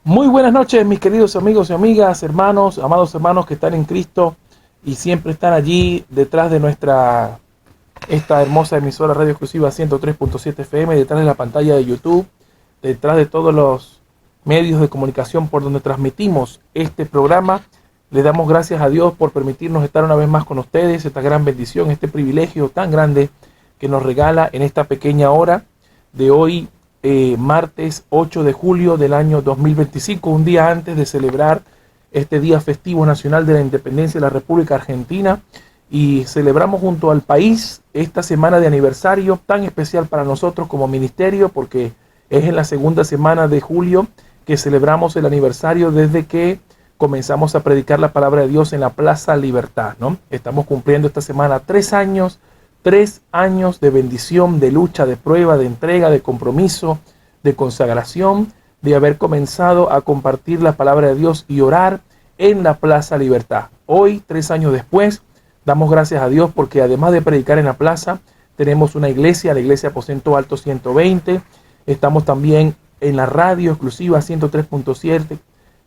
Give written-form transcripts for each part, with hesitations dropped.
Muy buenas noches, mis queridos amigos y amigas, hermanos, amados hermanos que están en Cristo y siempre están allí detrás de esta hermosa emisora radio exclusiva 103.7 FM, detrás de la pantalla de YouTube, detrás de todos los medios de comunicación por donde transmitimos este programa. Le damos gracias a Dios por permitirnos estar una vez más con ustedes, esta gran bendición, este privilegio tan grande que nos regala en esta pequeña hora de hoy, martes 8 de julio del año 2025, un día antes de celebrar este día festivo nacional de la independencia de la República Argentina, y celebramos junto al país esta semana de aniversario tan especial para nosotros como ministerio, porque es en la segunda semana de julio que celebramos el aniversario desde que comenzamos a predicar la palabra de Dios en la Plaza Libertad, ¿no? Estamos cumpliendo esta semana 3 años de bendición, de lucha, de prueba, de entrega, de compromiso, de consagración, de haber comenzado a compartir la palabra de Dios y orar en la Plaza Libertad. Hoy, 3 años después, damos gracias a Dios porque además de predicar en la plaza, tenemos una iglesia, la iglesia Aposento Alto 120. Estamos también en la radio exclusiva 103.7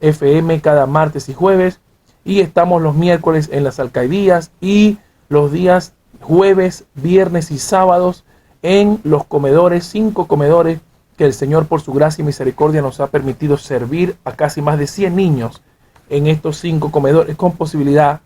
FM cada martes y jueves. Y estamos los miércoles en las alcaldías y los días jueves, viernes y sábados en los comedores, 5 comedores que el Señor por su gracia y misericordia nos ha permitido servir a casi más de 100 niños en estos 5 comedores, con posibilidad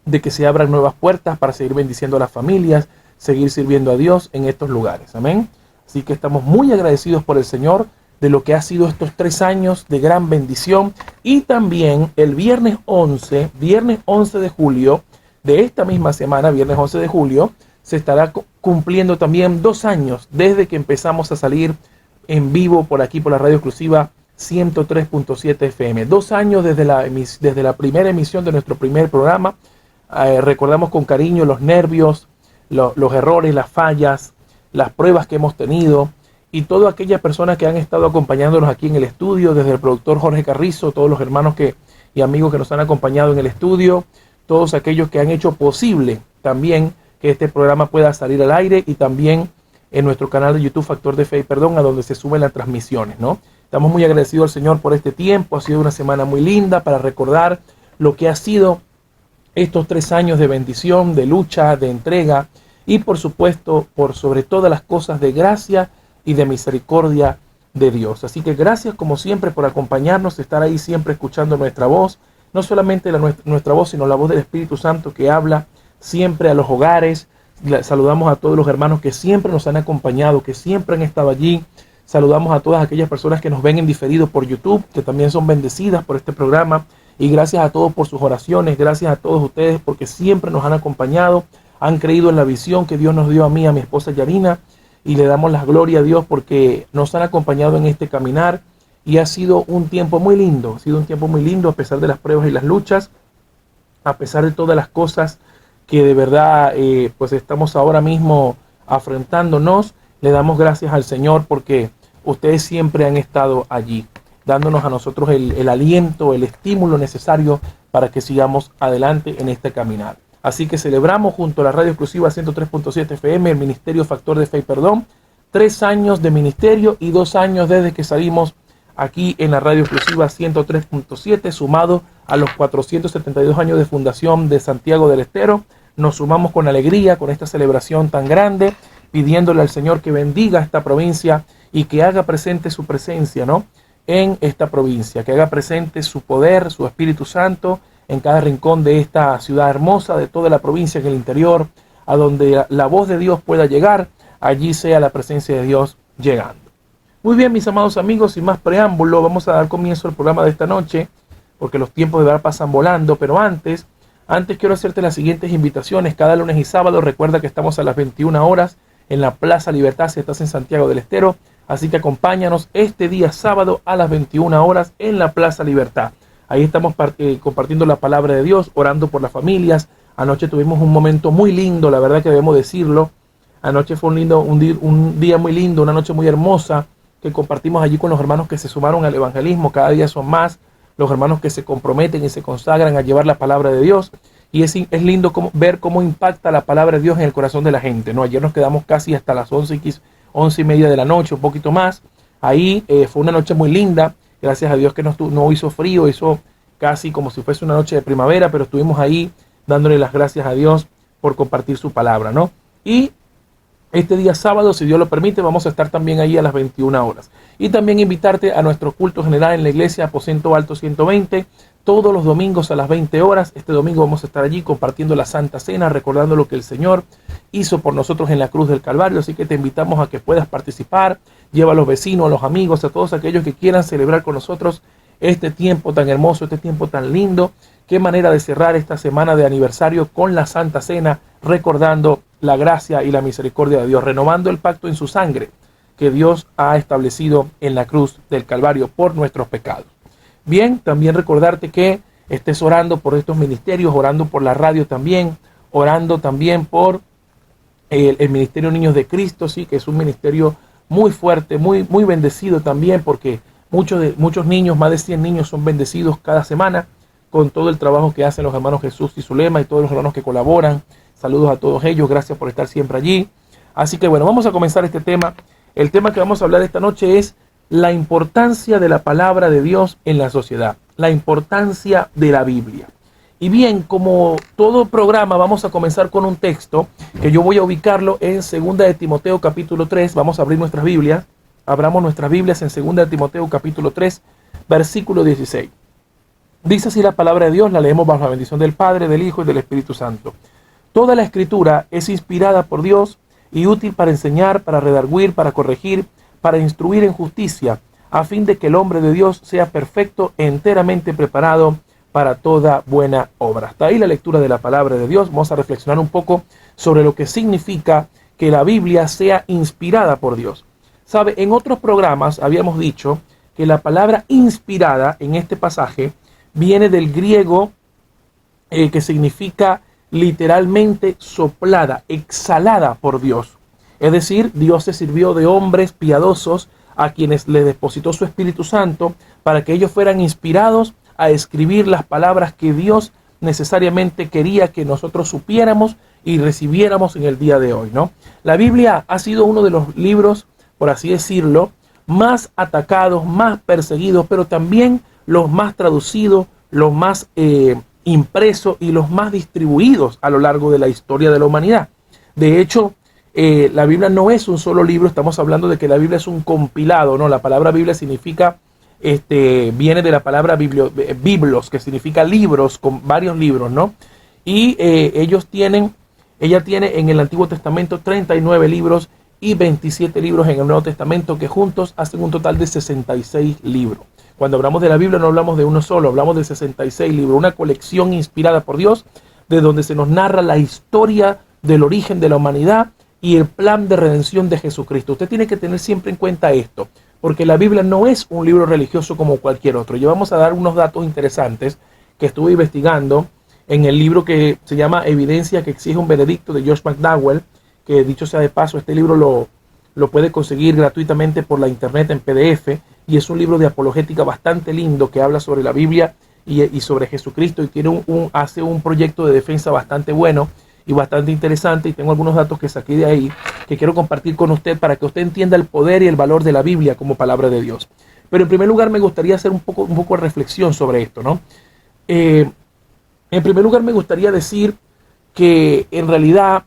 de que se abran nuevas puertas para seguir bendiciendo a las familias, seguir sirviendo a Dios en estos lugares. Amén. Así que estamos muy agradecidos por el Señor de lo que ha sido estos 3 años de gran bendición. Y también el viernes 11 de julio, de esta misma semana, viernes 11 de julio, se estará cumpliendo también 2 años desde que empezamos a salir en vivo por aquí, por la radio exclusiva 103.7 FM. 2 años desde la primera emisión de nuestro primer programa. Recordamos con cariño los nervios, los errores, las fallas, las pruebas que hemos tenido y todas aquellas personas que han estado acompañándonos aquí en el estudio, desde el productor Jorge Carrizo, todos los hermanos y amigos que nos han acompañado en el estudio, todos aquellos que han hecho posible también que este programa pueda salir al aire, y también en nuestro canal de YouTube Factor de Fe y Perdón, a donde se suben las transmisiones, ¿no? Estamos muy agradecidos al Señor por este tiempo. Ha sido una semana muy linda para recordar lo que ha sido estos 3 años de bendición, de lucha, de entrega y por supuesto, por sobre todas las cosas, de gracia y de misericordia de Dios. Así que gracias como siempre por acompañarnos, estar ahí siempre escuchando nuestra voz. No solamente nuestra voz, sino la voz del Espíritu Santo que habla siempre a los hogares. Saludamos a todos los hermanos que siempre nos han acompañado, que siempre han estado allí. Saludamos a todas aquellas personas que nos ven en diferido por YouTube, que también son bendecidas por este programa. Y gracias a todos por sus oraciones, gracias a todos ustedes porque siempre nos han acompañado, han creído en la visión que Dios nos dio a mí, a mi esposa Yarina, y le damos la gloria a Dios porque nos han acompañado en este caminar. Y ha sido un tiempo muy lindo, a pesar de las pruebas y las luchas, a pesar de todas las cosas que de verdad pues estamos ahora mismo afrontándonos. Le damos gracias al Señor porque ustedes siempre han estado allí, dándonos a nosotros el aliento, el estímulo necesario para que sigamos adelante en este caminar. Así que celebramos junto a la radio exclusiva 103.7 FM, el Ministerio Factor de Fe y Perdón, 3 años de ministerio y 2 años desde que salimos aquí en la radio exclusiva 103.7, sumado a los 472 años de fundación de Santiago del Estero. Nos sumamos con alegría con esta celebración tan grande, pidiéndole al Señor que bendiga esta provincia y que haga presente su presencia, ¿no?, en esta provincia, que haga presente su poder, su Espíritu Santo en cada rincón de esta ciudad hermosa, de toda la provincia, en el interior, a donde la voz de Dios pueda llegar, allí sea la presencia de Dios llegando. Muy bien, mis amados amigos, sin más preámbulo, vamos a dar comienzo al programa de esta noche, porque los tiempos de verdad pasan volando. Pero antes quiero hacerte las siguientes invitaciones. Cada lunes y sábado recuerda que estamos a las 21 horas en la Plaza Libertad si estás en Santiago del Estero. Así que acompáñanos este día sábado a las 21 horas en la Plaza Libertad. Ahí estamos compartiendo la palabra de Dios, orando por las familias. Anoche tuvimos un momento muy lindo, la verdad que debemos decirlo. Anoche fue un día muy lindo, una noche muy hermosa, que compartimos allí con los hermanos que se sumaron al evangelismo. Cada día son más los hermanos que se comprometen y se consagran a llevar la palabra de Dios. Y es lindo ver cómo impacta la palabra de Dios en el corazón de la gente, ¿no? Ayer nos quedamos casi hasta las 11:30 de la noche, un poquito más. Ahí fue una noche muy linda Gracias a Dios que no hizo frío, hizo casi como si fuese una noche de primavera, pero estuvimos ahí dándole las gracias a Dios por compartir su palabra, ¿no? Y este día sábado, si Dios lo permite, vamos a estar también ahí a las 21 horas. Y también invitarte a nuestro culto general en la iglesia Aposento Alto 120, todos los domingos a las 20 horas. Este domingo vamos a estar allí compartiendo la Santa Cena, recordando lo que el Señor hizo por nosotros en la cruz del Calvario. Así que te invitamos a que puedas participar. Lleva a los vecinos, a los amigos, a todos aquellos que quieran celebrar con nosotros este tiempo tan hermoso, este tiempo tan lindo. Qué manera de cerrar esta semana de aniversario con la Santa Cena, recordando la gracia y la misericordia de Dios, renovando el pacto en su sangre que Dios ha establecido en la cruz del Calvario por nuestros pecados. Bien, también recordarte que estés orando por estos ministerios, orando por la radio también, orando también por el Ministerio Niños de Cristo, sí, que es un ministerio muy fuerte, muy bendecido también, porque muchos niños, más de 100 niños son bendecidos cada semana con todo el trabajo que hacen los hermanos Jesús y Zulema y todos los hermanos que colaboran. Saludos a todos ellos, gracias por estar siempre allí. Así que bueno, vamos a comenzar este tema. El tema que vamos a hablar esta noche es la importancia de la palabra de Dios en la sociedad, la importancia de la Biblia. Y bien, como todo programa, vamos a comenzar con un texto que yo voy a ubicarlo en 2 de Timoteo capítulo 3. Vamos a abrir nuestras Biblias. Abramos nuestras Biblias en 2 de Timoteo capítulo 3, versículo 16. Dice así la palabra de Dios, la leemos bajo la bendición del Padre, del Hijo y del Espíritu Santo. Toda la Escritura es inspirada por Dios y útil para enseñar, para redarguir, para corregir, para instruir en justicia, a fin de que el hombre de Dios sea perfecto, enteramente preparado para toda buena obra. Hasta ahí la lectura de la palabra de Dios. Vamos a reflexionar un poco sobre lo que significa que la Biblia sea inspirada por Dios. ¿Sabe? En otros programas habíamos dicho que la palabra inspirada en este pasaje viene del griego que significa literalmente soplada, exhalada por Dios. Es decir, Dios se sirvió de hombres piadosos a quienes le depositó su Espíritu Santo para que ellos fueran inspirados a escribir las palabras que Dios necesariamente quería que nosotros supiéramos y recibiéramos en el día de hoy, ¿no? La Biblia ha sido uno de los libros, por así decirlo, más atacados, más perseguidos, pero también los más traducidos, los más impresos y los más distribuidos a lo largo de la historia de la humanidad. De hecho, la Biblia no es un solo libro, estamos hablando de que la Biblia es un compilado, ¿no? La palabra Biblia significa, viene de la palabra biblos, que significa libros, con varios libros, ¿no? Y ella tiene en el Antiguo Testamento 39 libros y 27 libros en el Nuevo Testamento, que juntos hacen un total de 66 libros. Cuando hablamos de la Biblia no hablamos de uno solo, hablamos de 66 libros, una colección inspirada por Dios, de donde se nos narra la historia del origen de la humanidad y el plan de redención de Jesucristo. Usted tiene que tener siempre en cuenta esto, porque la Biblia no es un libro religioso como cualquier otro. Yo vamos a dar unos datos interesantes que estuve investigando en el libro que se llama Evidencia que exige un veredicto, de Josh McDowell, que dicho sea de paso, este libro lo puede conseguir gratuitamente por la internet en PDF, y es un libro de apologética bastante lindo que habla sobre la Biblia y sobre Jesucristo, y tiene hace un proyecto de defensa bastante bueno y bastante interesante, y tengo algunos datos que saqué de ahí que quiero compartir con usted para que usted entienda el poder y el valor de la Biblia como palabra de Dios. Pero en primer lugar me gustaría hacer un poco de reflexión sobre esto, ¿no? En primer lugar me gustaría decir que en realidad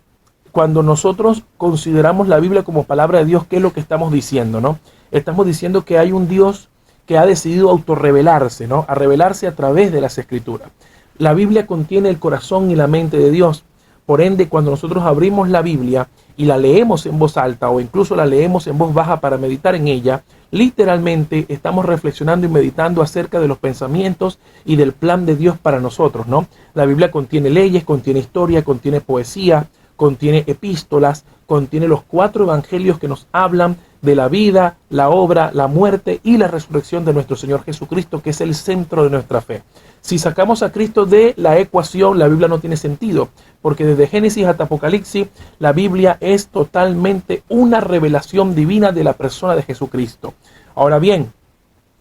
cuando nosotros consideramos la Biblia como palabra de Dios, ¿qué es lo que estamos diciendo, no? Estamos diciendo que hay un Dios que ha decidido autorrevelarse, ¿no? A revelarse a través de las Escrituras. La Biblia contiene el corazón y la mente de Dios. Por ende, cuando nosotros abrimos la Biblia y la leemos en voz alta o incluso la leemos en voz baja para meditar en ella, literalmente estamos reflexionando y meditando acerca de los pensamientos y del plan de Dios para nosotros, ¿no? La Biblia contiene leyes, contiene historia, contiene poesía, contiene epístolas, contiene los 4 evangelios que nos hablan de la vida, la obra, la muerte y la resurrección de nuestro Señor Jesucristo, que es el centro de nuestra fe. Si sacamos a Cristo de la ecuación, la Biblia no tiene sentido, porque desde Génesis hasta Apocalipsis, la Biblia es totalmente una revelación divina de la persona de Jesucristo. Ahora bien,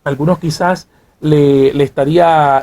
algunos quizás le estaría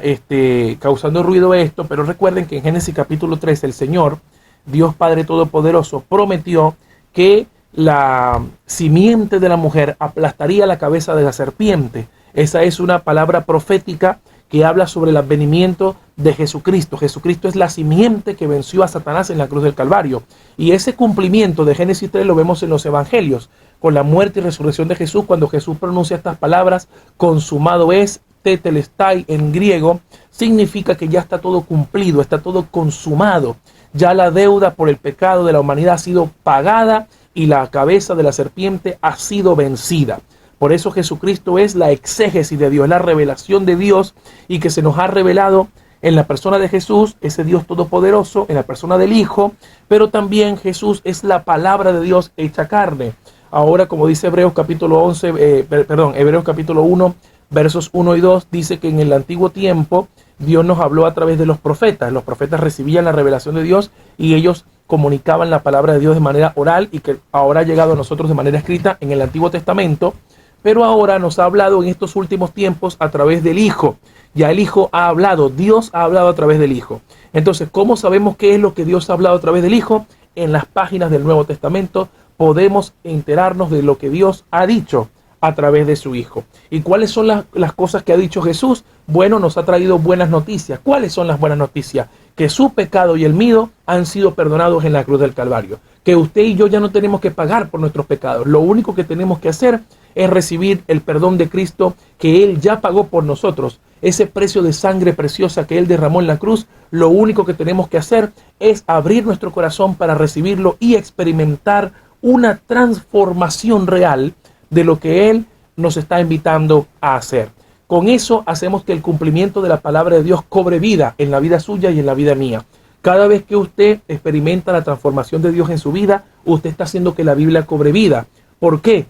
causando ruido esto, pero recuerden que en Génesis capítulo 3 el Señor, Dios Padre Todopoderoso, prometió que la simiente de la mujer aplastaría la cabeza de la serpiente. Esa es una palabra profética que habla sobre el advenimiento de Jesucristo. Jesucristo es la simiente que venció a Satanás en la cruz del Calvario. Y ese cumplimiento de Génesis 3 lo vemos en los evangelios, con la muerte y resurrección de Jesús, cuando Jesús pronuncia estas palabras: consumado es, tetelestai en griego, significa que ya está todo cumplido, está todo consumado. Ya la deuda por el pecado de la humanidad ha sido pagada y la cabeza de la serpiente ha sido vencida. Por eso Jesucristo es la exégesis de Dios, la revelación de Dios, y que se nos ha revelado en la persona de Jesús, ese Dios todopoderoso, en la persona del Hijo, pero también Jesús es la palabra de Dios hecha carne. Ahora, como dice Hebreos capítulo 1, versos 1 y 2, dice que en el antiguo tiempo Dios nos habló a través de los profetas. Los profetas recibían la revelación de Dios y ellos comunicaban la palabra de Dios de manera oral, y que ahora ha llegado a nosotros de manera escrita en el Antiguo Testamento. Pero ahora nos ha hablado en estos últimos tiempos a través del Hijo. Ya el Hijo ha hablado, Dios ha hablado a través del Hijo. Entonces, ¿cómo sabemos qué es lo que Dios ha hablado a través del Hijo? En las páginas del Nuevo Testamento podemos enterarnos de lo que Dios ha dicho a través de su Hijo. ¿Y cuáles son las cosas que ha dicho Jesús? Bueno, nos ha traído buenas noticias. ¿Cuáles son las buenas noticias? Que su pecado y el mío han sido perdonados en la cruz del Calvario. Que usted y yo ya no tenemos que pagar por nuestros pecados. Lo único que tenemos que hacer es recibir el perdón de Cristo, que Él ya pagó por nosotros. Ese precio de sangre preciosa que Él derramó en la cruz, lo único que tenemos que hacer es abrir nuestro corazón para recibirlo y experimentar una transformación real de lo que Él nos está invitando a hacer. Con eso hacemos que el cumplimiento de la palabra de Dios cobre vida en la vida suya y en la vida mía. Cada vez que usted experimenta la transformación de Dios en su vida, usted está haciendo que la Biblia cobre vida. ¿Por qué?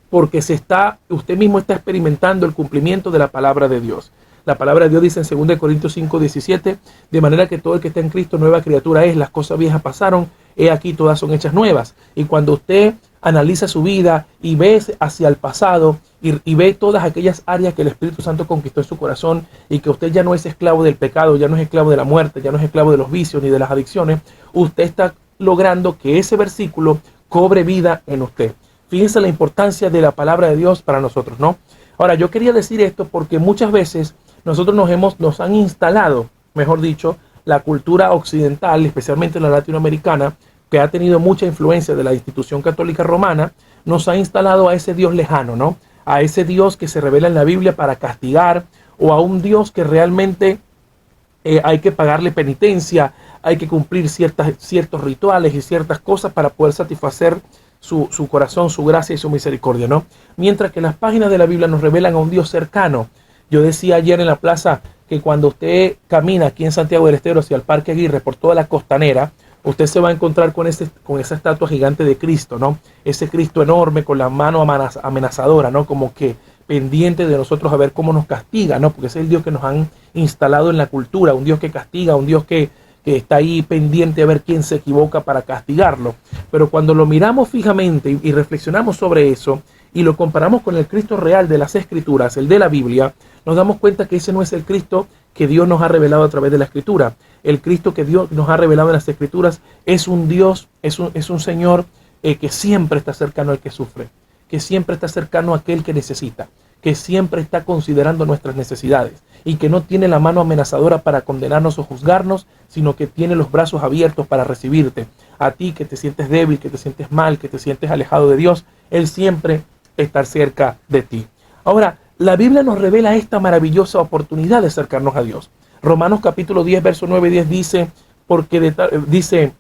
Porque usted mismo está experimentando el cumplimiento de la palabra de Dios. La palabra de Dios dice en 2 Corintios 5:17, de manera que todo el que está en Cristo nueva criatura es, las cosas viejas pasaron, he aquí todas son hechas nuevas. Y cuando usted analiza su vida y ve hacia el pasado y ve todas aquellas áreas que el Espíritu Santo conquistó en su corazón, y que usted ya no es esclavo del pecado, ya no es esclavo de la muerte, ya no es esclavo de los vicios ni de las adicciones, usted está logrando que ese versículo cobre vida en usted. Fíjense la importancia de la palabra de Dios para nosotros, ¿no? Ahora, yo quería decir esto porque muchas veces nosotros nos han instalado, mejor dicho, la cultura occidental, especialmente la latinoamericana, que ha tenido mucha influencia de la institución católica romana, nos ha instalado a ese Dios lejano, ¿no? A ese Dios que se revela en la Biblia para castigar, o a un Dios que realmente hay que pagarle penitencia, hay que cumplir ciertos rituales y ciertas cosas para poder satisfacer su corazón, su gracia y su misericordia, ¿no? Mientras que las páginas de la Biblia nos revelan a un Dios cercano. Yo decía ayer en la plaza que cuando usted camina aquí en Santiago del Estero hacia el Parque Aguirre por toda la costanera, usted se va a encontrar con esa estatua gigante de Cristo, ¿no? Ese Cristo enorme con la mano amenazadora, ¿no? Como que pendiente de nosotros a ver cómo nos castiga, ¿no? Porque ese es el Dios que nos han instalado en la cultura, un Dios que castiga, un Dios que está ahí pendiente a ver quién se equivoca para castigarlo. Pero cuando lo miramos fijamente y reflexionamos sobre eso y lo comparamos con el Cristo real de las Escrituras, el de la Biblia, nos damos cuenta que ese no es el Cristo que Dios nos ha revelado a través de la Escritura. El Cristo que Dios nos ha revelado en las Escrituras es un Dios, es un Señor que siempre está cercano al que sufre, que siempre está cercano a aquel que necesita, que siempre está considerando nuestras necesidades y que no tiene la mano amenazadora para condenarnos o juzgarnos, sino que tiene los brazos abiertos para recibirte. A ti que te sientes débil, que te sientes mal, que te sientes alejado de Dios, Él siempre está cerca de ti. Ahora, la Biblia nos revela esta maravillosa oportunidad de acercarnos a Dios. Romanos capítulo 10, verso 9 y 10 dice, dice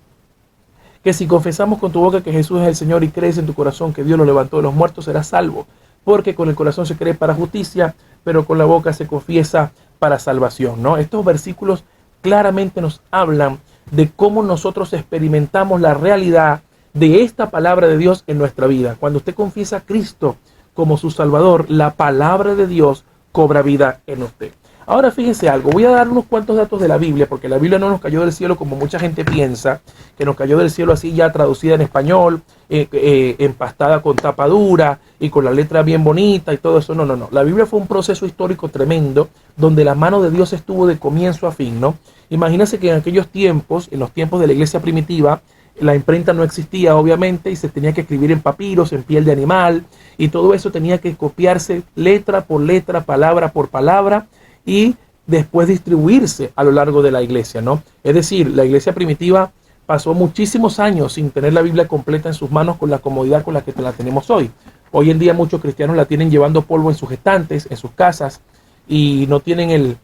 que si confesamos con tu boca que Jesús es el Señor y crees en tu corazón que Dios lo levantó de los muertos, serás salvo. Porque con el corazón se cree para justicia, pero con la boca se confiesa para salvación, ¿no? Estos versículos claramente nos hablan de cómo nosotros experimentamos la realidad de esta palabra de Dios en nuestra vida. Cuando usted confiesa a Cristo como su Salvador, la palabra de Dios cobra vida en usted. Ahora fíjense algo, voy a dar unos cuantos datos de la Biblia, porque la Biblia no nos cayó del cielo como mucha gente piensa, que nos cayó del cielo así ya traducida en español, empastada con tapa dura y con la letra bien bonita y todo eso. No. La Biblia fue un proceso histórico tremendo, donde la mano de Dios estuvo de comienzo a fin, ¿no? Imagínense que en aquellos tiempos, en los tiempos de la iglesia primitiva, La imprenta no existía, obviamente, y se tenía que escribir en papiros, en piel de animal, y todo eso tenía que copiarse letra por letra, palabra por palabra, y después distribuirse a lo largo de la iglesia, ¿no? Es decir, la iglesia primitiva pasó muchísimos años sin tener la Biblia completa en sus manos con la comodidad con la que la tenemos hoy. Hoy en día muchos cristianos la tienen llevando polvo en sus estantes, en sus casas, y no tienen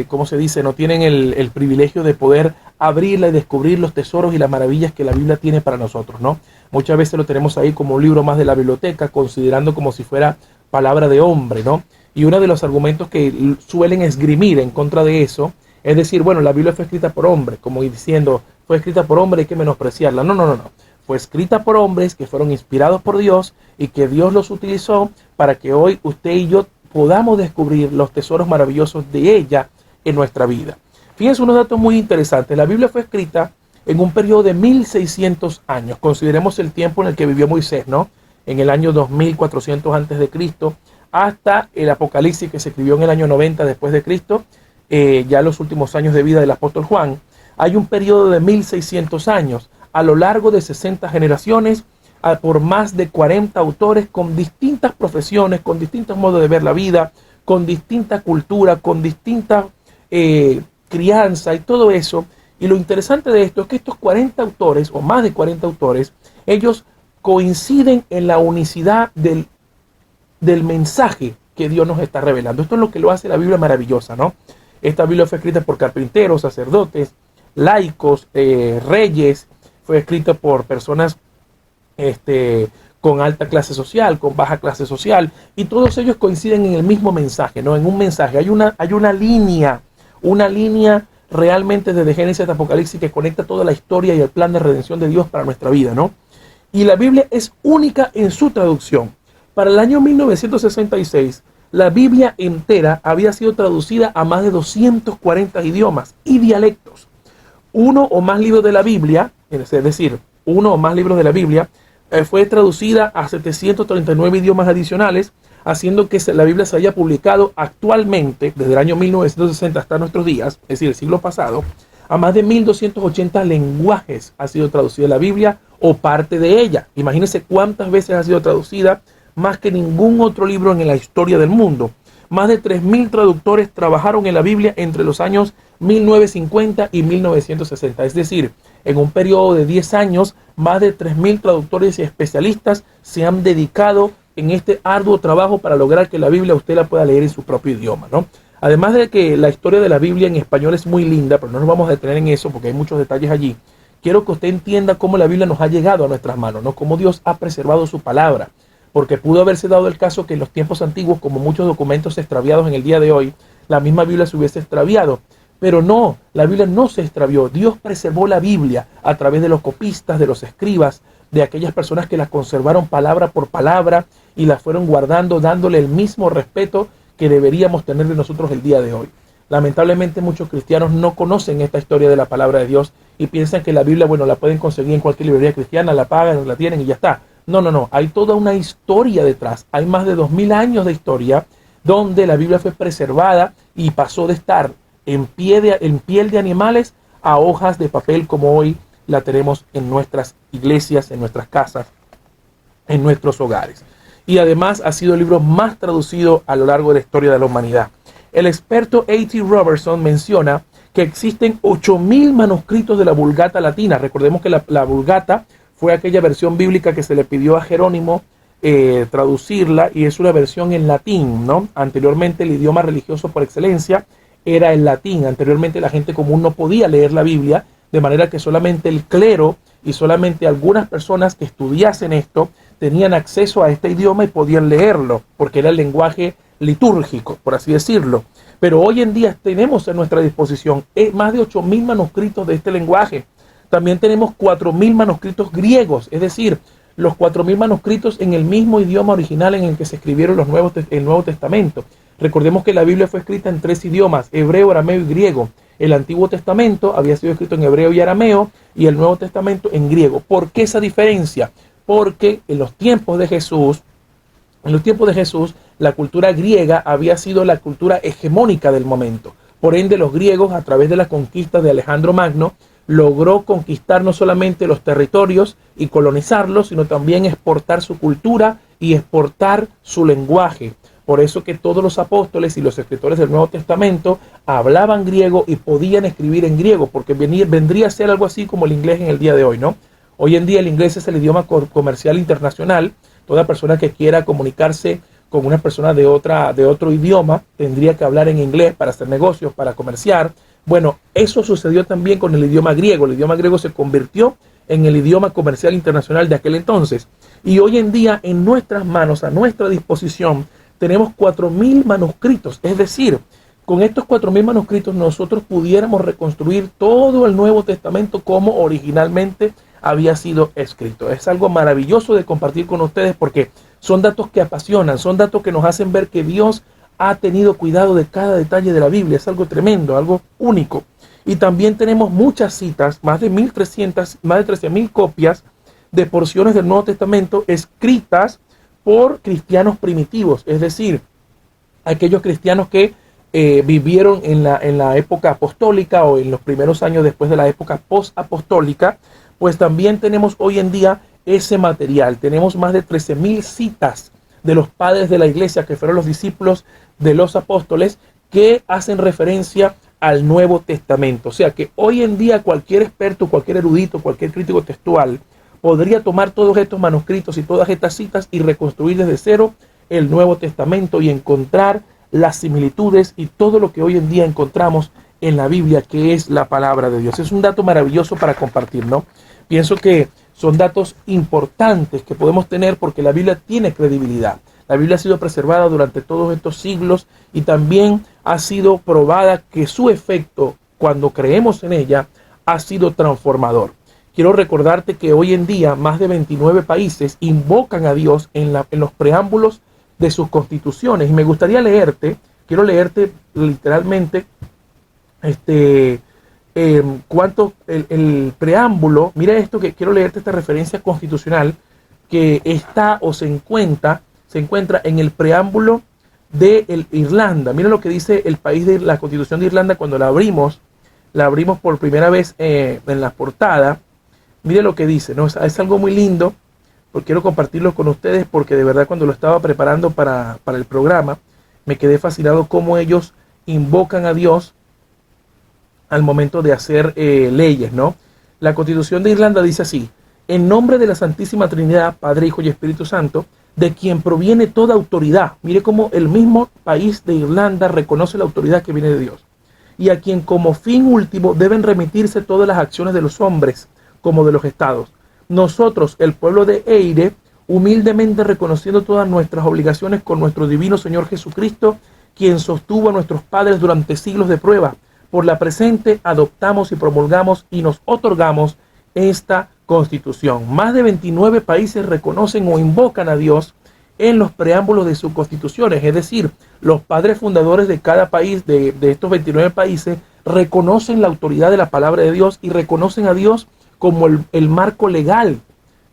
¿cómo se dice? No tienen el privilegio de poder abrirla y descubrir los tesoros y las maravillas que la Biblia tiene para nosotros, ¿no? Muchas veces lo tenemos ahí como un libro más de la biblioteca, considerando como si fuera palabra de hombre, ¿no? Y uno de los argumentos que suelen esgrimir en contra de eso es decir, bueno, la Biblia fue escrita por hombre, como diciendo, fue escrita por hombre, hay que menospreciarla. No, no, no, no. Fue escrita por hombres que fueron inspirados por Dios y que Dios los utilizó para que hoy usted y yo podamos descubrir los tesoros maravillosos de ella en nuestra vida. Fíjense unos datos muy interesantes. La Biblia fue escrita en un periodo de 1600 años. Consideremos el tiempo en el que vivió Moisés, ¿no? En el año 2400 antes de Cristo, hasta el Apocalipsis que se escribió en el año 90 después de Cristo, ya los últimos años de vida del apóstol Juan. Hay un periodo de 1600 años, a lo largo de 60 generaciones, por más de 40 autores con distintas profesiones, con distintos modos de ver la vida, con distinta cultura, con distinta crianza y todo eso. Y lo interesante de esto es que estos 40 autores, o más de 40 autores, ellos coinciden en la unicidad del mensaje que Dios nos está revelando. Esto es lo que lo hace la Biblia maravillosa, ¿no? Esta Biblia fue escrita por carpinteros, sacerdotes, laicos, reyes, fue escrita por personas con alta clase social, con baja clase social, y todos ellos coinciden en el mismo mensaje, ¿no? En un mensaje. Hay una línea realmente desde Génesis hasta Apocalipsis que conecta toda la historia y el plan de redención de Dios para nuestra vida, ¿no? Y la Biblia es única en su traducción. Para el año 1966, la Biblia entera había sido traducida a más de 240 idiomas y dialectos. Uno o más libros de la Biblia, es decir, uno o más libros de la Biblia, fue traducida a 739 idiomas adicionales, haciendo que la Biblia se haya publicado actualmente, desde el año 1960 hasta nuestros días, es decir, el siglo pasado, a más de 1280 lenguajes ha sido traducida la Biblia o parte de ella. Imagínense cuántas veces ha sido traducida, más que ningún otro libro en la historia del mundo. Más de 3000 traductores trabajaron en la Biblia entre los años 1950 y 1960. Es decir, en un periodo de 10 años, más de 3000 traductores y especialistas se han dedicado en este arduo trabajo para lograr que la Biblia usted la pueda leer en su propio idioma, ¿no? Además de que la historia de la Biblia en español es muy linda, pero no nos vamos a detener en eso porque hay muchos detalles allí. Quiero que usted entienda cómo la Biblia nos ha llegado a nuestras manos, ¿no? Cómo Dios ha preservado su palabra. Porque pudo haberse dado el caso que en los tiempos antiguos, como muchos documentos extraviados en el día de hoy, la misma Biblia se hubiese extraviado. Pero no, la Biblia no se extravió. Dios preservó la Biblia a través de los copistas, de los escribas, de aquellas personas que la conservaron palabra por palabra y la fueron guardando, dándole el mismo respeto que deberíamos tener de nosotros el día de hoy. Lamentablemente muchos cristianos no conocen esta historia de la palabra de Dios y piensan que la Biblia, bueno, la pueden conseguir en cualquier librería cristiana, la pagan, la tienen y ya está. No, no, no. Hay toda una historia detrás. Hay más de 2000 años de historia donde la Biblia fue preservada y pasó de estar en piel de animales a hojas de papel como hoy la tenemos en nuestras iglesias, en nuestras casas, en nuestros hogares. Y además ha sido el libro más traducido a lo largo de la historia de la humanidad. El experto A.T. Robertson menciona que existen 8000 manuscritos de la Vulgata latina. Recordemos que la Vulgata fue aquella versión bíblica que se le pidió a Jerónimo traducirla, y es una versión en latín, ¿no? Anteriormente el idioma religioso por excelencia era el latín. Anteriormente la gente común no podía leer la Biblia, de manera que solamente el clero y solamente algunas personas que estudiasen esto tenían acceso a este idioma y podían leerlo, porque era el lenguaje litúrgico, por así decirlo. Pero hoy en día tenemos a nuestra disposición más de 8000 manuscritos de este lenguaje. También tenemos 4000 manuscritos griegos, es decir, los 4000 manuscritos en el mismo idioma original en el que se escribieron el Nuevo Testamento. Recordemos que la Biblia fue escrita en 3 idiomas, hebreo, arameo y griego. El Antiguo Testamento había sido escrito en hebreo y arameo, y el Nuevo Testamento en griego. ¿Por qué esa diferencia? Porque en los tiempos de Jesús, la cultura griega había sido la cultura hegemónica del momento. Por ende, los griegos, a través de la conquista de Alejandro Magno, logró conquistar no solamente los territorios y colonizarlos, sino también exportar su cultura y exportar su lenguaje. Por eso que todos los apóstoles y los escritores del Nuevo Testamento hablaban griego y podían escribir en griego, porque vendría a ser algo así como el inglés en el día de hoy, ¿no? Hoy en día el inglés es el idioma comercial internacional. Toda persona que quiera comunicarse con una persona de otro idioma tendría que hablar en inglés para hacer negocios, para comerciar. Bueno, eso sucedió también con el idioma griego. El idioma griego se convirtió en el idioma comercial internacional de aquel entonces. Y hoy en día en nuestras manos, a nuestra disposición, tenemos 4.000 manuscritos. Es decir, con estos 4.000 manuscritos nosotros pudiéramos reconstruir todo el Nuevo Testamento como originalmente había sido escrito. Es algo maravilloso de compartir con ustedes porque son datos que apasionan, son datos que nos hacen ver que Dios ha tenido cuidado de cada detalle de la Biblia. Es algo tremendo, algo único. Y también tenemos muchas citas, más de 1.300, más de 13.000 copias de porciones del Nuevo Testamento escritas por cristianos primitivos, es decir, aquellos cristianos que vivieron en la época apostólica o en los primeros años después de la época post-apostólica. Pues también tenemos hoy en día ese material. Tenemos más de 13.000 citas de los padres de la iglesia, que fueron los discípulos de los apóstoles, que hacen referencia al Nuevo Testamento. O sea que hoy en día cualquier experto, cualquier erudito, cualquier crítico textual podría tomar todos estos manuscritos y todas estas citas y reconstruir desde cero el Nuevo Testamento y encontrar las similitudes y todo lo que hoy en día encontramos en la Biblia, que es la palabra de Dios. Es un dato maravilloso para compartir, ¿no? Pienso que son datos importantes que podemos tener porque la Biblia tiene credibilidad. La Biblia ha sido preservada durante todos estos siglos y también ha sido probada que su efecto, cuando creemos en ella, ha sido transformador. Quiero recordarte que hoy en día más de 29 países invocan a Dios en los preámbulos de sus constituciones. Y me gustaría quiero leerte literalmente el preámbulo. Mira esto, que quiero leerte esta referencia constitucional que está o se encuentra en el preámbulo de Irlanda. Mira lo que dice el país de la Constitución de Irlanda cuando la abrimos por primera vez en la portada. Mire lo que dice, ¿no? Es algo muy lindo, porque quiero compartirlo con ustedes porque de verdad cuando lo estaba preparando para el programa me quedé fascinado cómo ellos invocan a Dios al momento de hacer leyes, ¿no? La Constitución de Irlanda dice así: en nombre de la Santísima Trinidad, Padre, Hijo y Espíritu Santo, de quien proviene toda autoridad. Mire cómo el mismo país de Irlanda reconoce la autoridad que viene de Dios. Y a quien como fin último deben remitirse todas las acciones de los hombres como de los estados. Nosotros, el pueblo de Eire, humildemente reconociendo todas nuestras obligaciones con nuestro divino Señor Jesucristo, quien sostuvo a nuestros padres durante siglos de prueba, por la presente adoptamos y promulgamos y nos otorgamos esta Constitución. Más de 29 países reconocen o invocan a Dios en los preámbulos de sus constituciones, es decir, los padres fundadores de cada país, de estos 29 países, reconocen la autoridad de la palabra de Dios y reconocen a Dios como el marco legal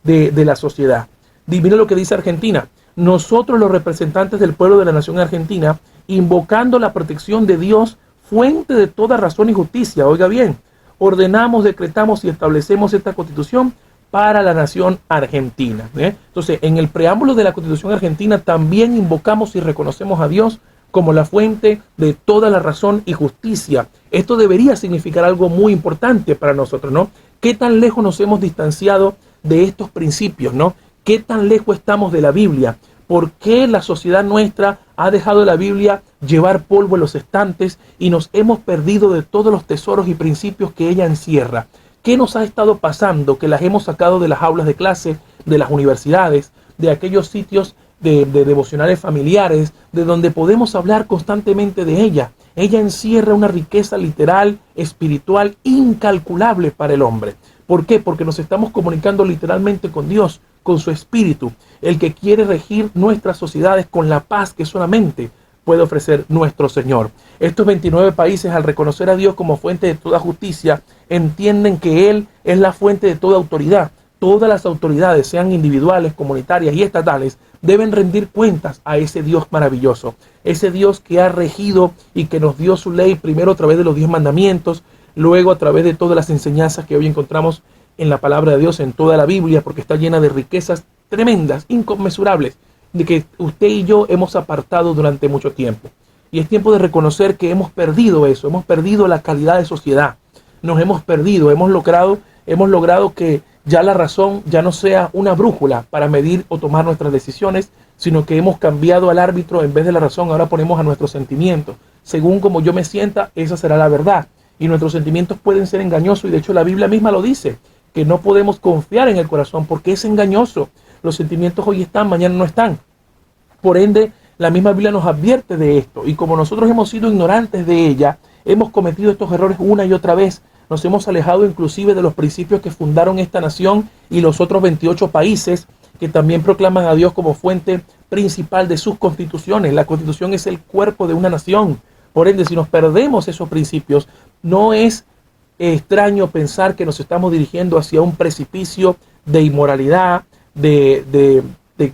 de la sociedad. Mira lo que dice Argentina: nosotros, los representantes del pueblo de la nación argentina, invocando la protección de Dios, fuente de toda razón y justicia, oiga bien, ordenamos, decretamos y establecemos esta Constitución para la nación argentina. Entonces, en el preámbulo de la Constitución argentina también invocamos y reconocemos a Dios como la fuente de toda la razón y justicia. Esto debería significar algo muy importante para nosotros, ¿no? ¿Qué tan lejos nos hemos distanciado de estos principios, ¿no? ¿Qué tan lejos estamos de la Biblia? ¿Por qué la sociedad nuestra ha dejado la Biblia llevar polvo en los estantes y nos hemos perdido de todos los tesoros y principios que ella encierra? ¿Qué nos ha estado pasando que las hemos sacado de las aulas de clase, de las universidades, de aquellos sitios de devocionales familiares, de donde podemos hablar constantemente de ella? Ella encierra una riqueza literal, espiritual, incalculable para el hombre. ¿Por qué? Porque nos estamos comunicando literalmente con Dios, con su espíritu, el que quiere regir nuestras sociedades con la paz que solamente puede ofrecer nuestro Señor. Estos 29 países, al reconocer a Dios como fuente de toda justicia, entienden que Él es la fuente de toda autoridad. Todas las autoridades, sean individuales, comunitarias y estatales, deben rendir cuentas a ese Dios maravilloso, ese Dios que ha regido y que nos dio su ley primero a través de los 10 mandamientos, luego a través de todas las enseñanzas que hoy encontramos en la palabra de Dios, en toda la Biblia, porque está llena de riquezas tremendas, inconmensurables, de que usted y yo hemos apartado durante mucho tiempo. Y es tiempo de reconocer que hemos perdido eso, hemos perdido la calidad de sociedad, nos hemos perdido, hemos logrado que ya la razón ya no sea una brújula para medir o tomar nuestras decisiones, sino que hemos cambiado al árbitro. En vez de la razón, ahora ponemos a nuestros sentimientos. Según como yo me sienta, esa será la verdad. Y nuestros sentimientos pueden ser engañosos, y de hecho la Biblia misma lo dice, que no podemos confiar en el corazón porque es engañoso. Los sentimientos hoy están, mañana no están. Por ende, la misma Biblia nos advierte de esto, y como nosotros hemos sido ignorantes de ella, hemos cometido estos errores una y otra vez. Nos hemos alejado inclusive de los principios que fundaron esta nación y los otros 28 países que también proclaman a Dios como fuente principal de sus constituciones. La constitución es el cuerpo de una nación. Por ende, si nos perdemos esos principios, no es extraño pensar que nos estamos dirigiendo hacia un precipicio de inmoralidad, de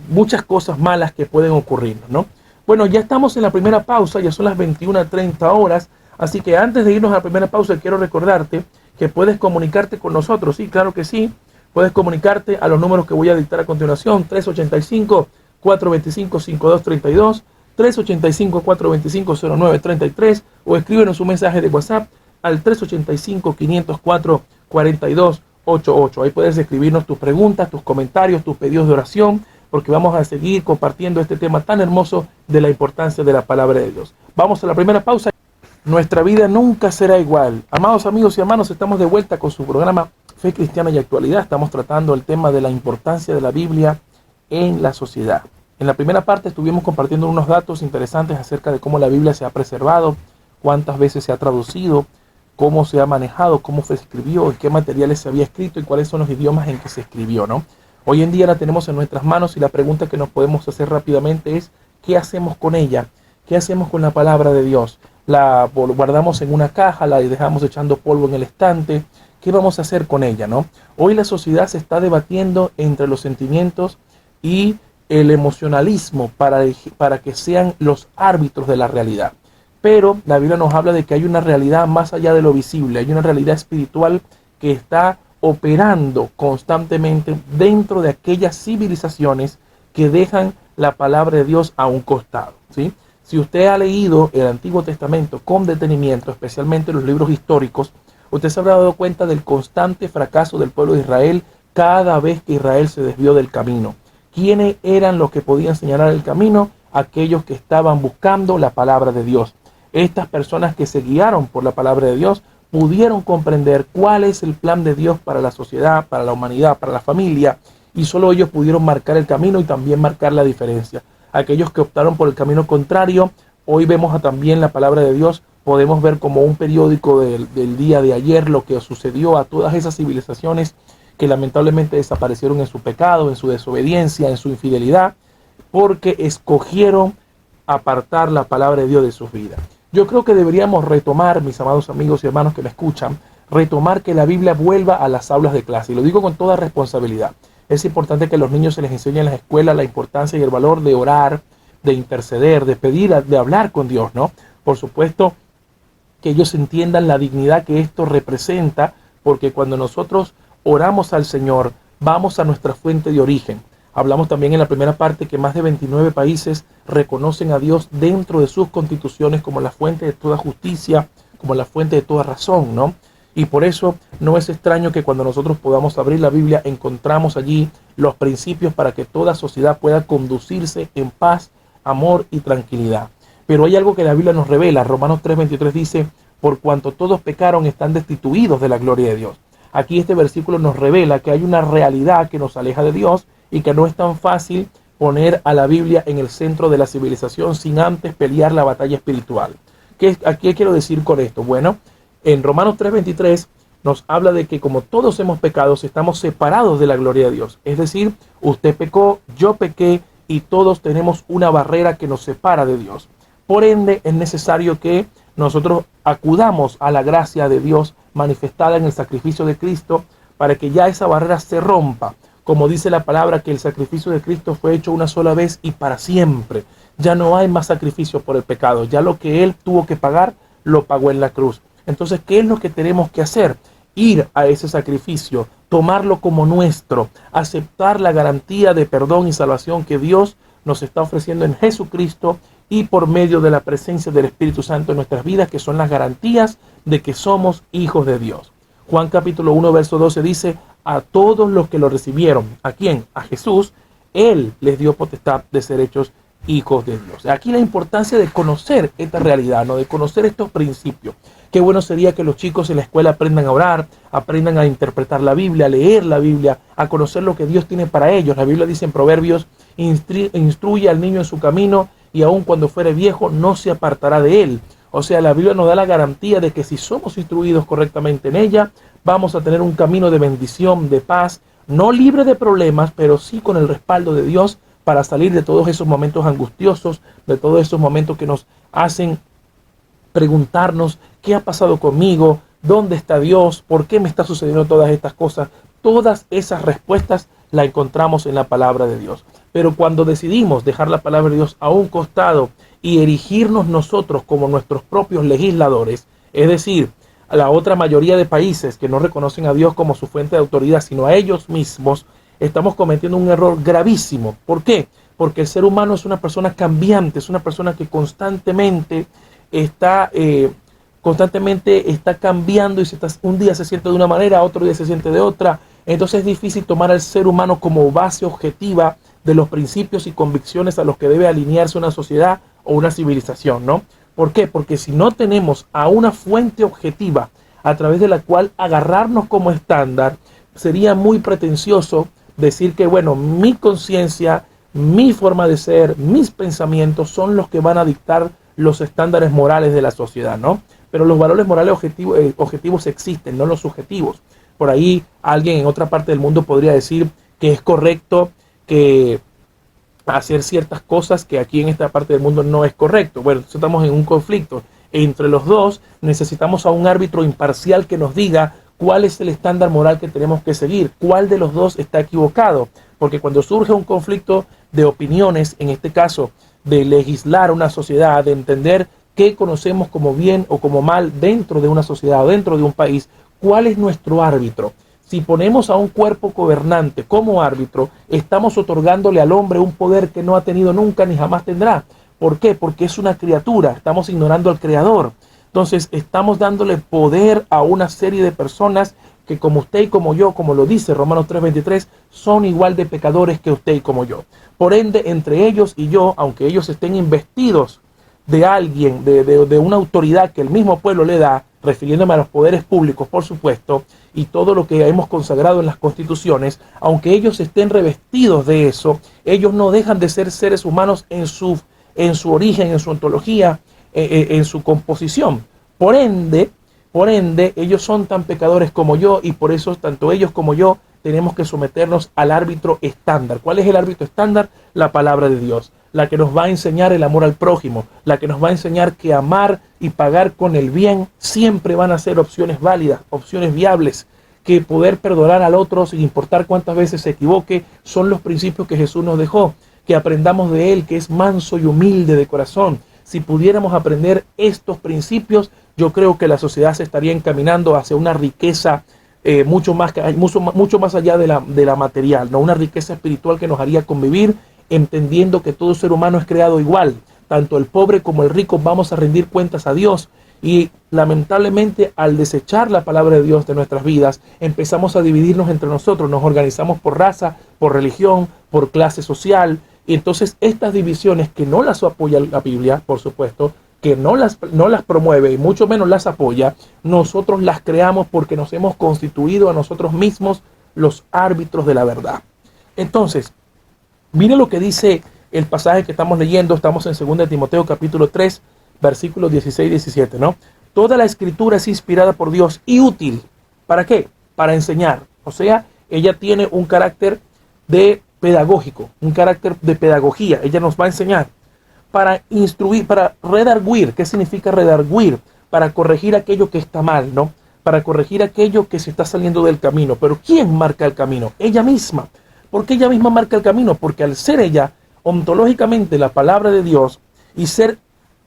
muchas cosas malas que pueden ocurrir, ¿no? Bueno, ya estamos en la primera pausa, ya son las 21:30 horas. Así que antes de irnos a la primera pausa, quiero recordarte que puedes comunicarte con nosotros. Sí, claro que sí. Puedes comunicarte a los números que voy a dictar a continuación: 385-425-5232, 385-425-0933, o escríbenos un mensaje de WhatsApp al 385-504-4288. Ahí puedes escribirnos tus preguntas, tus comentarios, tus pedidos de oración, porque vamos a seguir compartiendo este tema tan hermoso de la importancia de la palabra de Dios. Vamos a la primera pausa. Nuestra vida nunca será igual. Amados amigos y hermanos, estamos de vuelta con su programa Fe Cristiana y Actualidad. Estamos tratando el tema de la importancia de la Biblia en la sociedad. En la primera parte estuvimos compartiendo unos datos interesantes acerca de cómo la Biblia se ha preservado, cuántas veces se ha traducido, cómo se ha manejado, cómo se escribió, en qué materiales se había escrito y cuáles son los idiomas en que se escribió, ¿no? Hoy en día la tenemos en nuestras manos, y la pregunta que nos podemos hacer rápidamente es: ¿qué hacemos con ella? ¿Qué hacemos con la palabra de Dios? ¿La guardamos en una caja, la dejamos echando polvo en el estante? ¿Qué vamos a hacer con ella, no? Hoy la sociedad se está debatiendo entre los sentimientos y el emocionalismo para que sean los árbitros de la realidad. Pero la Biblia nos habla de que hay una realidad más allá de lo visible, hay una realidad espiritual que está operando constantemente dentro de aquellas civilizaciones que dejan la palabra de Dios a un costado, ¿sí? Si usted ha leído el Antiguo Testamento con detenimiento, especialmente los libros históricos, usted se habrá dado cuenta del constante fracaso del pueblo de Israel cada vez que Israel se desvió del camino. ¿Quiénes eran los que podían señalar el camino? Aquellos que estaban buscando la palabra de Dios. Estas personas que se guiaron por la palabra de Dios pudieron comprender cuál es el plan de Dios para la sociedad, para la humanidad, para la familia, y solo ellos pudieron marcar el camino y también marcar la diferencia. Aquellos que optaron por el camino contrario, hoy vemos también la palabra de Dios, podemos ver como un periódico del día de ayer lo que sucedió a todas esas civilizaciones que lamentablemente desaparecieron en su pecado, en su desobediencia, en su infidelidad, porque escogieron apartar la palabra de Dios de sus vidas. Yo creo que deberíamos retomar, mis amados amigos y hermanos que me escuchan, retomar que la Biblia vuelva a las aulas de clase, y lo digo con toda responsabilidad. Es importante que a los niños se les enseñe en las escuelas la importancia y el valor de orar, de interceder, de pedir, de hablar con Dios, ¿no? Por supuesto, que ellos entiendan la dignidad que esto representa, porque cuando nosotros oramos al Señor, vamos a nuestra fuente de origen. Hablamos también en la primera parte que más de 29 países reconocen a Dios dentro de sus constituciones como la fuente de toda justicia, como la fuente de toda razón, ¿no? Y por eso no es extraño que cuando nosotros podamos abrir la Biblia, encontramos allí los principios para que toda sociedad pueda conducirse en paz, amor y tranquilidad. Pero hay algo que la Biblia nos revela. Romanos 3:23 dice: por cuanto todos pecaron, están destituidos de la gloria de Dios. Aquí este versículo nos revela que hay una realidad que nos aleja de Dios y que no es tan fácil poner a la Biblia en el centro de la civilización sin antes pelear la batalla espiritual. ¿Qué quiero decir con esto? Bueno, en Romanos 3:23 nos habla de que como todos hemos pecado, estamos separados de la gloria de Dios. Es decir, usted pecó, yo pequé, y todos tenemos una barrera que nos separa de Dios. Por ende, es necesario que nosotros acudamos a la gracia de Dios manifestada en el sacrificio de Cristo para que ya esa barrera se rompa. Como dice la palabra, que el sacrificio de Cristo fue hecho una sola vez y para siempre. Ya no hay más sacrificio por el pecado. Ya lo que Él tuvo que pagar, lo pagó en la cruz. Entonces, ¿qué es lo que tenemos que hacer? Ir a ese sacrificio, tomarlo como nuestro, aceptar la garantía de perdón y salvación que Dios nos está ofreciendo en Jesucristo y por medio de la presencia del Espíritu Santo en nuestras vidas, que son las garantías de que somos hijos de Dios. Juan capítulo 1, verso 12 dice, a todos los que lo recibieron, ¿a quién? A Jesús, Él les dio potestad de ser hechos hijos de Dios. Aquí la importancia de conocer esta realidad, ¿no? De conocer estos principios. Qué bueno sería que los chicos en la escuela aprendan a orar, aprendan a interpretar la Biblia, a leer la Biblia, a conocer lo que Dios tiene para ellos. La Biblia dice en Proverbios, instruye al niño en su camino y aun cuando fuere viejo no se apartará de él. O sea, la Biblia nos da la garantía de que si somos instruidos correctamente en ella, vamos a tener un camino de bendición, de paz, no libre de problemas, pero sí con el respaldo de Dios para salir de todos esos momentos angustiosos, de todos esos momentos que nos hacen preguntarnos qué ha pasado conmigo, dónde está Dios, por qué me está sucediendo todas estas cosas. Todas esas respuestas las encontramos en la palabra de Dios. Pero cuando decidimos dejar la palabra de Dios a un costado y erigirnos nosotros como nuestros propios legisladores, es decir, a la otra mayoría de países que no reconocen a Dios como su fuente de autoridad, sino a ellos mismos, estamos cometiendo un error gravísimo. ¿Por qué? Porque el ser humano es una persona cambiante, es una persona que constantemente está cambiando y un día se siente de una manera, otro día se siente de otra. Entonces es difícil tomar al ser humano como base objetiva de los principios y convicciones a los que debe alinearse una sociedad o una civilización, ¿no? ¿Por qué? Porque si no tenemos a una fuente objetiva a través de la cual agarrarnos como estándar, sería muy pretencioso decir que, bueno, mi conciencia, mi forma de ser, mis pensamientos son los que van a dictar los estándares morales de la sociedad, ¿no? Pero los valores morales objetivos existen, no los subjetivos. Por ahí alguien en otra parte del mundo podría decir que es correcto que hacer ciertas cosas que aquí en esta parte del mundo no es correcto. Bueno, estamos en un conflicto. Entre los dos necesitamos a un árbitro imparcial que nos diga cuál es el estándar moral que tenemos que seguir, cuál de los dos está equivocado. Porque cuando surge un conflicto de opiniones, en este caso de legislar una sociedad, de entender qué conocemos como bien o como mal dentro de una sociedad o dentro de un país, ¿cuál es nuestro árbitro? Si ponemos a un cuerpo gobernante como árbitro, estamos otorgándole al hombre un poder que no ha tenido nunca ni jamás tendrá. ¿Por qué? Porque es una criatura, estamos ignorando al creador. Entonces estamos dándole poder a una serie de personas que como usted y como yo, como lo dice Romanos 3:23, son igual de pecadores que usted y como yo. Por ende, entre ellos y yo, aunque ellos estén investidos de alguien, de una autoridad que el mismo pueblo le da, refiriéndome a los poderes públicos, por supuesto, y todo lo que hemos consagrado en las constituciones, aunque ellos estén revestidos de eso, ellos no dejan de ser seres humanos en su origen, en su ontología, en su composición. Por ende, ellos son tan pecadores como yo y por eso tanto ellos como yo tenemos que someternos al árbitro estándar. ¿Cuál es el árbitro estándar? La palabra de Dios, la que nos va a enseñar el amor al prójimo, la que nos va a enseñar que amar y pagar con el bien siempre van a ser opciones válidas, opciones viables, que poder perdonar al otro sin importar cuántas veces se equivoque son los principios que Jesús nos dejó, que aprendamos de Él, que es manso y humilde de corazón. Si pudiéramos aprender estos principios, yo creo que la sociedad se estaría encaminando hacia una riqueza mucho más allá de la material, ¿no? Una riqueza espiritual que nos haría convivir, entendiendo que todo ser humano es creado igual. Tanto el pobre como el rico vamos a rendir cuentas a Dios. Y lamentablemente al desechar la palabra de Dios de nuestras vidas, empezamos a dividirnos entre nosotros, nos organizamos por raza, por religión, por clase social. Y entonces estas divisiones que no las apoya la Biblia, por supuesto, que no las promueve y mucho menos las apoya, nosotros las creamos porque nos hemos constituido a nosotros mismos los árbitros de la verdad. Entonces, mire lo que dice el pasaje que estamos leyendo, estamos en 2 Timoteo capítulo 3, versículos 16 y 17, ¿no? Toda la escritura es inspirada por Dios y útil. ¿Para qué? Para enseñar. O sea, ella tiene un carácter pedagógico, un carácter de pedagogía. Ella nos va a enseñar. Para instruir, para redarguir. ¿Qué significa redarguir? Para corregir aquello que está mal, ¿no? Para corregir aquello que se está saliendo del camino. Pero ¿quién marca el camino? Ella misma. ¿Por qué ella misma marca el camino? Porque al ser ella ontológicamente la palabra de Dios y ser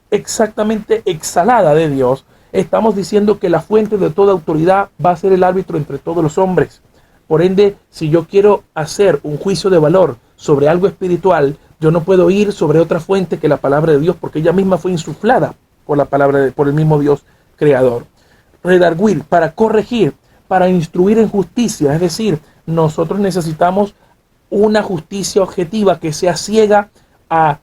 exactamente exhalada de Dios, Estamos diciendo que la fuente de toda autoridad va a ser el árbitro entre todos los hombres. Por ende, si yo quiero hacer un juicio de valor sobre algo espiritual, yo no puedo ir sobre otra fuente que la palabra de Dios, porque ella misma fue insuflada por la palabra por el mismo Dios creador. Redarguir, para corregir, para instruir en justicia, es decir, nosotros necesitamos una justicia objetiva que sea ciega a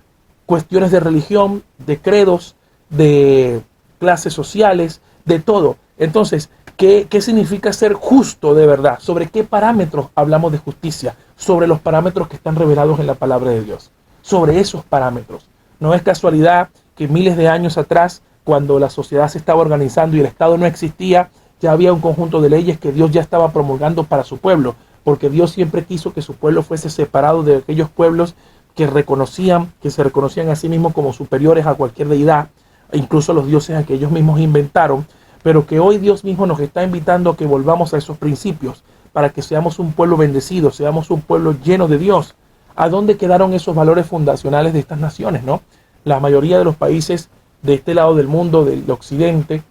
cuestiones de religión, de credos, de clases sociales, de todo. Entonces, ¿qué significa ser justo de verdad? ¿Sobre qué parámetros hablamos de justicia? Sobre los parámetros que están revelados en la palabra de Dios. Sobre esos parámetros. No es casualidad que miles de años atrás, cuando la sociedad se estaba organizando y el Estado no existía, ya había un conjunto de leyes que Dios ya estaba promulgando para su pueblo, porque Dios siempre quiso que su pueblo fuese separado de aquellos pueblos que se reconocían a sí mismos como superiores a cualquier deidad, e incluso los dioses que ellos mismos inventaron, pero que hoy Dios mismo nos está invitando a que volvamos a esos principios, para que seamos un pueblo bendecido, seamos un pueblo lleno de Dios. ¿A dónde quedaron esos valores fundacionales de estas naciones, no? La mayoría de los países de este lado del mundo, del occidente,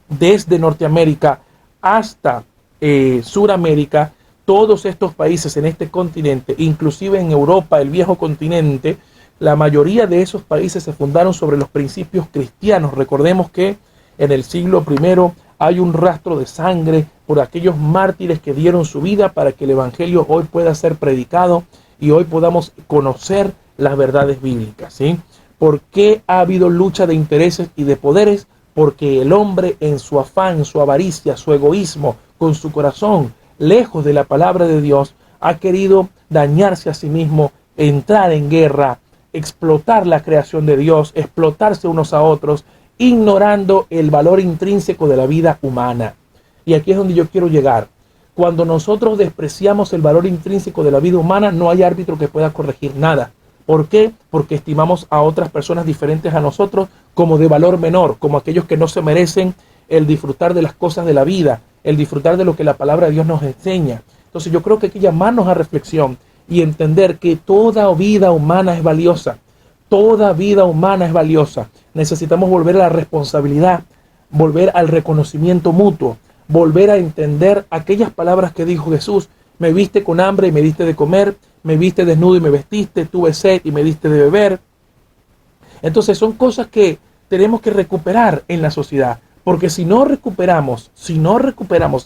desde Norteamérica hasta Suramérica, todos estos países en este continente, inclusive en Europa, el viejo continente, la mayoría de esos países se fundaron sobre los principios cristianos. Recordemos que en el siglo I hay un rastro de sangre por aquellos mártires que dieron su vida para que el evangelio hoy pueda ser predicado y hoy podamos conocer las verdades bíblicas, ¿sí? ¿Por qué ha habido lucha de intereses y de poderes? Porque el hombre en su afán, su avaricia, su egoísmo, con su corazón, lejos de la palabra de Dios, ha querido dañarse a sí mismo, entrar en guerra, explotar la creación de Dios, explotarse unos a otros, ignorando el valor intrínseco de la vida humana. Y aquí es donde yo quiero llegar. Cuando nosotros despreciamos el valor intrínseco de la vida humana, no hay árbitro que pueda corregir nada. ¿Por qué? Porque estimamos a otras personas diferentes a nosotros como de valor menor, como aquellos que no se merecen el disfrutar de las cosas de la vida, el disfrutar de lo que la palabra de Dios nos enseña. Entonces yo creo que hay que llamarnos a reflexión y entender que toda vida humana es valiosa. Toda vida humana es valiosa. Necesitamos volver a la responsabilidad, volver al reconocimiento mutuo, volver a entender aquellas palabras que dijo Jesús: me viste con hambre y me diste de comer, me viste desnudo y me vestiste, tuve sed y me diste de beber. Entonces son cosas que tenemos que recuperar en la sociedad, porque si no recuperamos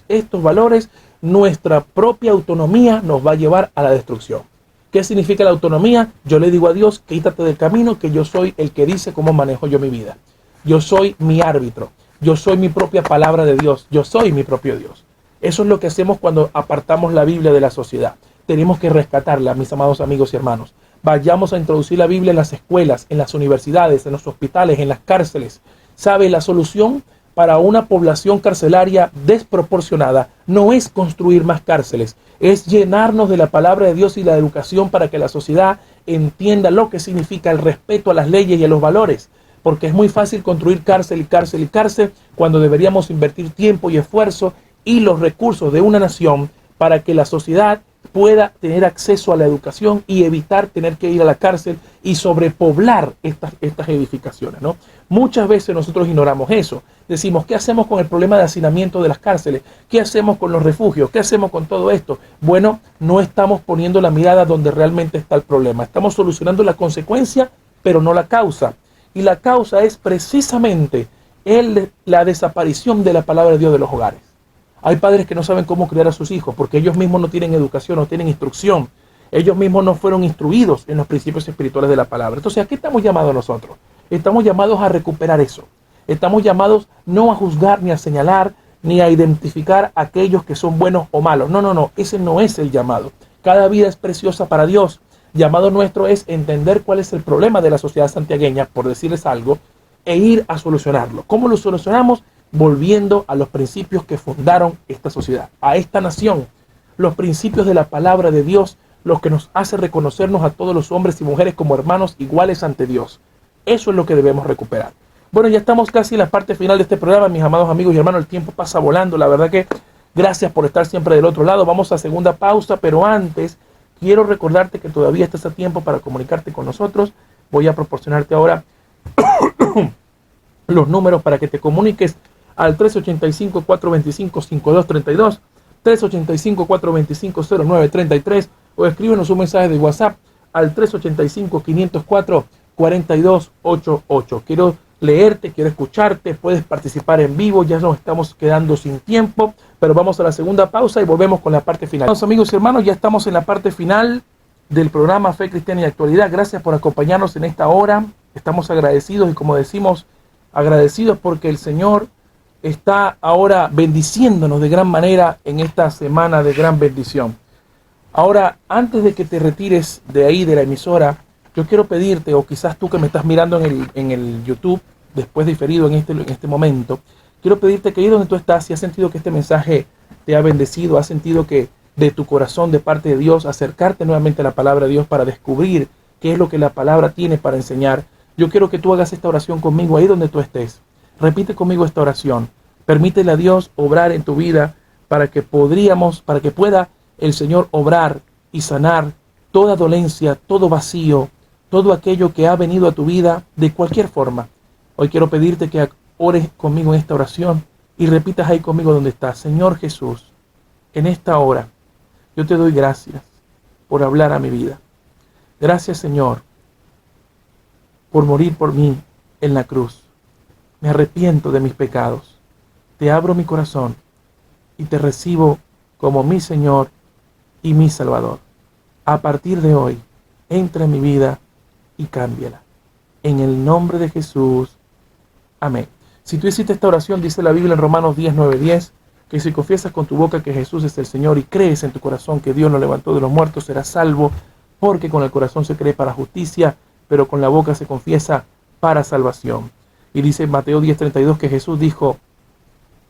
estos valores, nuestra propia autonomía nos va a llevar a la destrucción. ¿Qué significa la autonomía? Yo le digo a Dios: quítate del camino, que yo soy el que dice cómo manejo yo mi vida. Yo soy mi árbitro, yo soy mi propia palabra de Dios, yo soy mi propio Dios. Eso es lo que hacemos cuando apartamos la Biblia de la sociedad. Tenemos que rescatarla, mis amados amigos y hermanos. Vayamos a introducir la Biblia en las escuelas, en las universidades, en los hospitales, en las cárceles. ¿Sabe? La solución para una población carcelaria desproporcionada no es construir más cárceles, es llenarnos de la palabra de Dios y la educación para que la sociedad entienda lo que significa el respeto a las leyes y a los valores. Porque es muy fácil construir cárcel y cárcel y cárcel cuando deberíamos invertir tiempo y esfuerzo y los recursos de una nación para que la sociedad pueda tener acceso a la educación y evitar tener que ir a la cárcel y sobrepoblar estas edificaciones, ¿no? Muchas veces nosotros ignoramos eso. Decimos: ¿qué hacemos con el problema de hacinamiento de las cárceles? ¿Qué hacemos con los refugios? ¿Qué hacemos con todo esto? Bueno, no estamos poniendo la mirada donde realmente está el problema. Estamos solucionando la consecuencia, pero no la causa. Y la causa es precisamente la desaparición de la palabra de Dios de los hogares. Hay padres que no saben cómo criar a sus hijos porque ellos mismos no tienen educación, no tienen instrucción. Ellos mismos no fueron instruidos en los principios espirituales de la palabra. Entonces, ¿a qué estamos llamados nosotros? Estamos llamados a recuperar eso. Estamos llamados no a juzgar, ni a señalar, ni a identificar a aquellos que son buenos o malos. No. Ese no es el llamado. Cada vida es preciosa para Dios. Llamado nuestro es entender cuál es el problema de la sociedad santiagueña, por decirles algo, e ir a solucionarlo. ¿Cómo lo solucionamos? Volviendo a los principios que fundaron esta sociedad, a esta nación, los principios de la palabra de Dios, los que nos hace reconocernos a todos los hombres y mujeres como hermanos iguales ante Dios. Eso es lo que debemos recuperar. Bueno, ya estamos casi en la parte final de este programa, mis amados amigos y hermanos. El tiempo pasa volando, la verdad que gracias por estar siempre del otro lado. Vamos a segunda pausa, pero antes quiero recordarte que todavía estás a tiempo para comunicarte con nosotros. Voy a proporcionarte ahora los números para que te comuniques al 385-425-5232, 385-425-0933 o escríbenos un mensaje de WhatsApp al 385-504-4288. Quiero leerte, quiero escucharte, puedes participar en vivo, ya nos estamos quedando sin tiempo, pero vamos a la segunda pausa y volvemos con la parte final. Amigos y hermanos, ya estamos en la parte final del programa Fe Cristiana y Actualidad. Gracias por acompañarnos en esta hora. Estamos agradecidos y, como decimos, agradecidos porque el Señor está ahora bendiciéndonos de gran manera en esta semana de gran bendición. Ahora, antes de que te retires de ahí, de la emisora, yo quiero pedirte, o quizás tú que me estás mirando en el YouTube, después diferido en este momento, quiero pedirte que ahí donde tú estás, si has sentido que este mensaje te ha bendecido, has sentido que de tu corazón, de parte de Dios, acercarte nuevamente a la palabra de Dios para descubrir qué es lo que la palabra tiene para enseñar, yo quiero que tú hagas esta oración conmigo ahí donde tú estés. Repite conmigo esta oración. Permítele a Dios obrar en tu vida para que pueda el Señor obrar y sanar toda dolencia, todo vacío, todo aquello que ha venido a tu vida de cualquier forma. Hoy quiero pedirte que ores conmigo en esta oración y repitas ahí conmigo donde estás. Señor Jesús, en esta hora yo te doy gracias por hablar a mi vida. Gracias, Señor, por morir por mí en la cruz. Me arrepiento de mis pecados. Te abro mi corazón y te recibo como mi Señor y mi Salvador. A partir de hoy, entra en mi vida y cámbiala. En el nombre de Jesús. Amén. Si tú hiciste esta oración, dice la Biblia en Romanos 10:9-10, que si confiesas con tu boca que Jesús es el Señor y crees en tu corazón que Dios lo levantó de los muertos, serás salvo, porque con el corazón se cree para justicia, pero con la boca se confiesa para salvación. Y dice en Mateo 10:32 que Jesús dijo: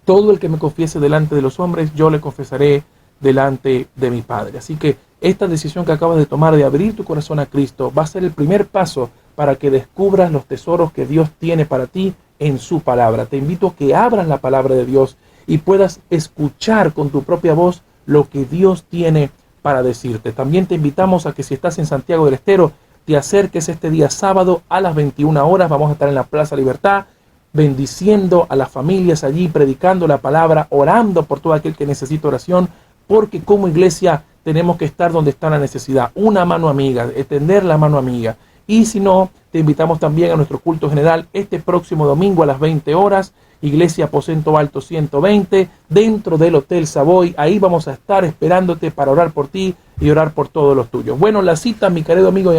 todo el que me confiese delante de los hombres, yo le confesaré delante de mi Padre. Así que esta decisión que acabas de tomar de abrir tu corazón a Cristo va a ser el primer paso para que descubras los tesoros que Dios tiene para ti en su palabra. Te invito a que abras la palabra de Dios y puedas escuchar con tu propia voz lo que Dios tiene para decirte. También te invitamos a que, si estás en Santiago del Estero, te acerques este día sábado a las 21 horas. Vamos a estar en la Plaza Libertad, bendiciendo a las familias allí, predicando la palabra, orando por todo aquel que necesita oración, porque como iglesia tenemos que estar donde está la necesidad. Una mano amiga, extender la mano amiga. Y si no, te invitamos también a nuestro culto general este próximo domingo a las 20 horas, Iglesia Aposento Alto 120, dentro del Hotel Savoy. Ahí vamos a estar esperándote para orar por ti y orar por todos los tuyos. Bueno, la cita, mi querido amigo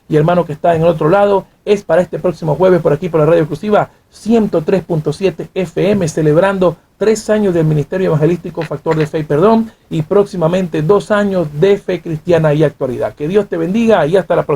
y hermano que está en el otro lado, es para este próximo jueves por aquí por la Radio Exclusiva 103.7 FM, celebrando 3 años del Ministerio Evangelístico Factor de Fe y Perdón, y próximamente 2 años de Fe Cristiana y Actualidad. Que Dios te bendiga y hasta la próxima.